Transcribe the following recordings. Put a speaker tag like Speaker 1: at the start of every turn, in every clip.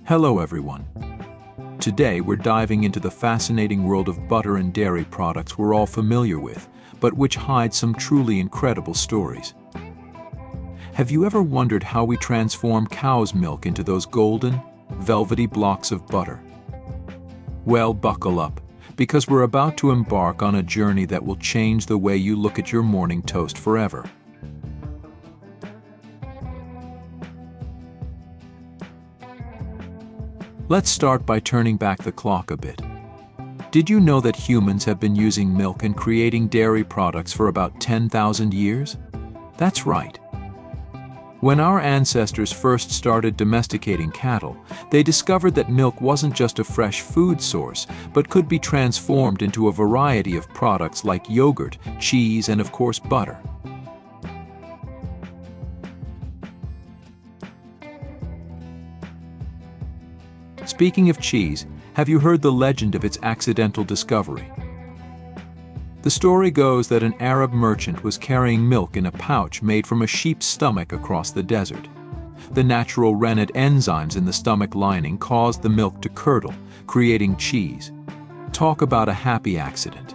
Speaker 1: Hello everyone. Today we're diving into the fascinating world of butter and dairy products we're all familiar with, but which hide some truly incredible stories. Have you ever wondered how we transform cow's milk into those golden, velvety blocks of butter? Well, buckle up, because we're about to embark on a journey that will change the way you look at your morning toast forever. Let's start by turning back the clock a bit. Did you know that humans have been using milk and creating dairy products for about 10,000 years? That's right. When our ancestors first started domesticating cattle, they discovered that milk wasn't just a fresh food source, but could be transformed into a variety of products like yogurt, cheese, and of course butter. Speaking of cheese, have you heard the legend of its accidental discovery? The story goes that an Arab merchant was carrying milk in a pouch made from a sheep's stomach across the desert. The natural rennet enzymes in the stomach lining caused the milk to curdle, creating cheese. Talk about a happy accident.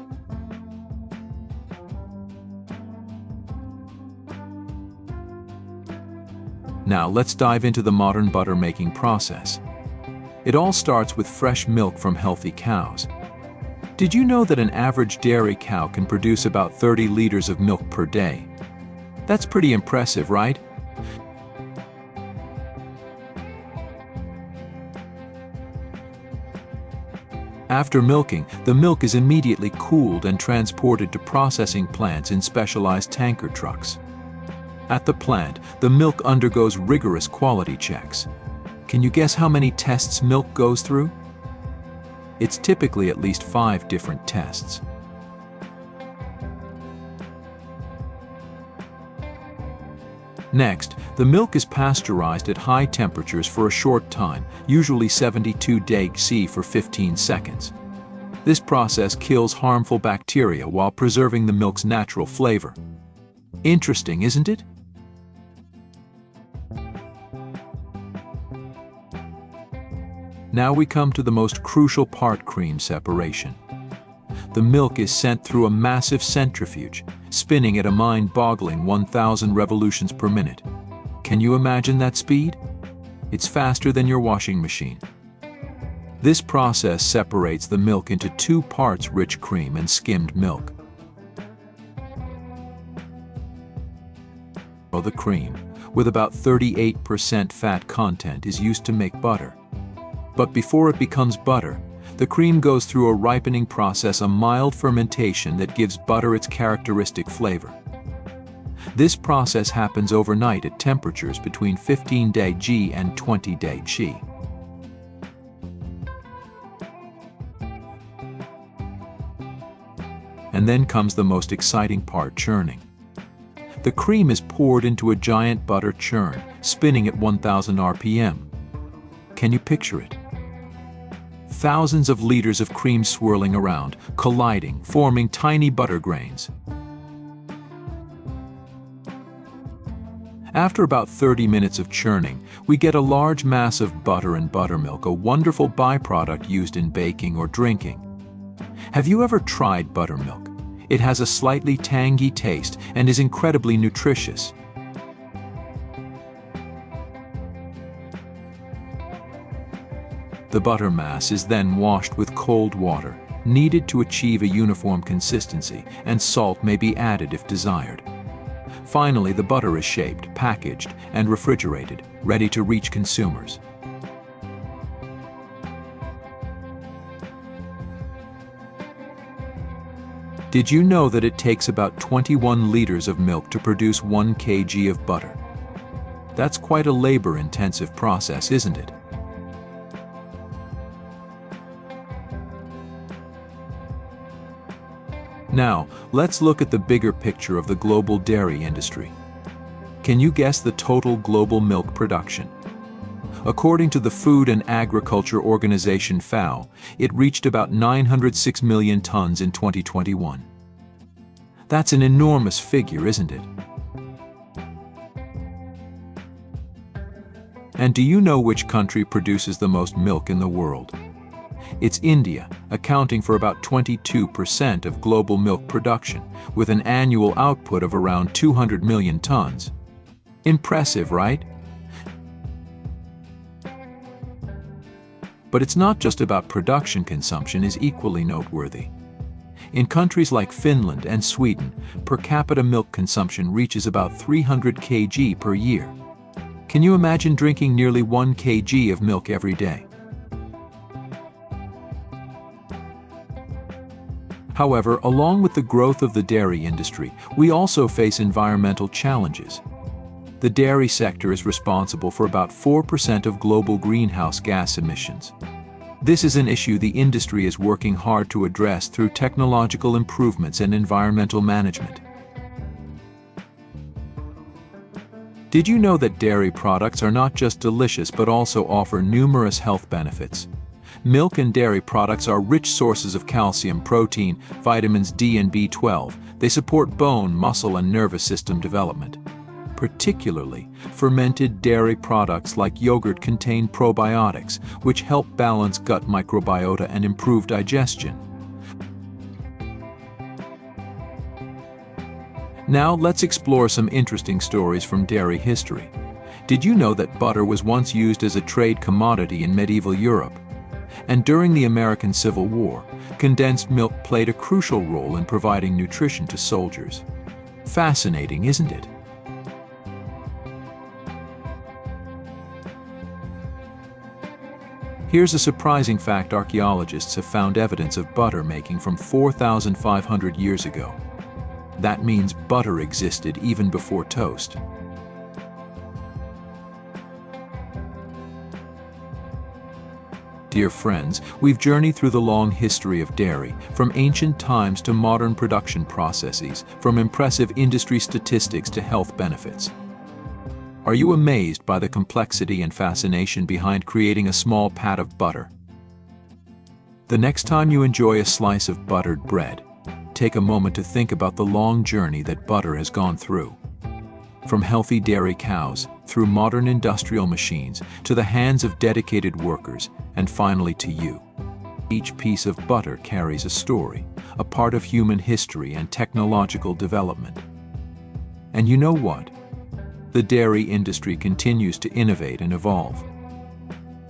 Speaker 1: Now let's dive into the modern butter making process. It all starts with fresh milk from healthy cows. Did you know that an average dairy cow can produce about 30 liters of milk per day? That's pretty impressive, right? After milking, the milk is immediately cooled and transported to processing plants in specialized tanker trucks. At the plant, the milk undergoes rigorous quality checks. Can you guess how many tests milk goes through? It's typically at least 5 different tests. Next, the milk is pasteurized at high temperatures for a short time, usually 72 degrees C for 15 seconds. This process kills harmful bacteria while preserving the milk's natural flavor. Interesting, isn't it? Now we come to the most crucial part: cream separation. The milk is sent through a massive centrifuge, spinning at a mind-boggling 1,000 revolutions per minute. Can you imagine that speed? It's faster than your washing machine. This process separates the milk into 2 parts: rich cream and skimmed milk. The cream, with about 38% fat content, is used to make butter. But before it becomes butter, the cream goes through a ripening process, a mild fermentation that gives butter its characteristic flavor. This process happens overnight at temperatures between 15 degrees C and 20 degrees C. And then comes the most exciting part: churning. The cream is poured into a giant butter churn, spinning at 1,000 RPM. Can you picture it? Thousands of liters of cream swirling around, colliding, forming tiny butter grains. After about 30 minutes of churning, we get a large mass of butter and buttermilk, a wonderful byproduct used in baking or drinking. Have you ever tried buttermilk? It has a slightly tangy taste and is incredibly nutritious. The butter mass is then washed with cold water, needed to achieve a uniform consistency, and salt may be added if desired. Finally, the butter is shaped, packaged, and refrigerated, ready to reach consumers. Did you know that it takes about 21 liters of milk to produce 1 kg of butter? That's quite a labor-intensive process, isn't it? Now, let's look at the bigger picture of the global dairy industry. Can you guess the total global milk production? According to the Food and Agriculture Organization FAO, it reached about 906 million tons in 2021. That's an enormous figure, isn't it? And do you know which country produces the most milk in the world? It's India, accounting for about 22% of global milk production, with an annual output of around 200 million tons. Impressive, right? But it's not just about production. Consumption is equally noteworthy. In countries like Finland and Sweden, per capita milk consumption reaches about 300 kg per year. Can you imagine drinking nearly 1 kg of milk every day? However, along with the growth of the dairy industry, we also face environmental challenges. The dairy sector is responsible for about 4% of global greenhouse gas emissions. This is an issue the industry is working hard to address through technological improvements and environmental management. Did you know that dairy products are not just delicious but also offer numerous health benefits? Milk and dairy products are rich sources of calcium, protein, vitamins D and B12. They support bone, muscle, and nervous system development. Particularly, fermented dairy products like yogurt contain probiotics, which help balance gut microbiota and improve digestion. Now let's explore some interesting stories from dairy history. Did you know that butter was once used as a trade commodity in medieval Europe? And during the American Civil War, condensed milk played a crucial role in providing nutrition to soldiers. Fascinating, isn't it? Here's a surprising fact: archaeologists have found evidence of butter making from 4,500 years ago. That means butter existed even before toast. Dear friends, we've journeyed through the long history of dairy, from ancient times to modern production processes, from impressive industry statistics to health benefits. Are you amazed by the complexity and fascination behind creating a small pat of butter? The next time you enjoy a slice of buttered bread, take a moment to think about the long journey that butter has gone through. From healthy dairy cows, through modern industrial machines, to the hands of dedicated workers, and finally to you. Each piece of butter carries a story, a part of human history and technological development. And you know what? The dairy industry continues to innovate and evolve.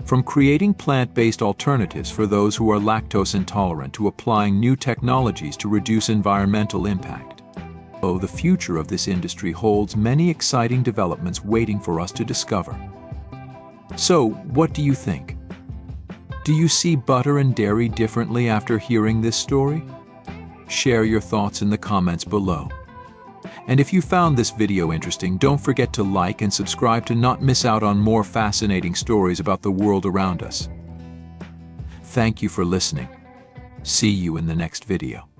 Speaker 1: From creating plant-based alternatives for those who are lactose intolerant to applying new technologies to reduce environmental impact. Oh, the future of this industry holds many exciting developments waiting for us to discover. So, what do you think? Do you see butter and dairy differently after hearing this story? Share your thoughts in the comments below. And if you found this video interesting, don't forget to like and subscribe to not miss out on more fascinating stories about the world around us. Thank you for listening. See you in the next video.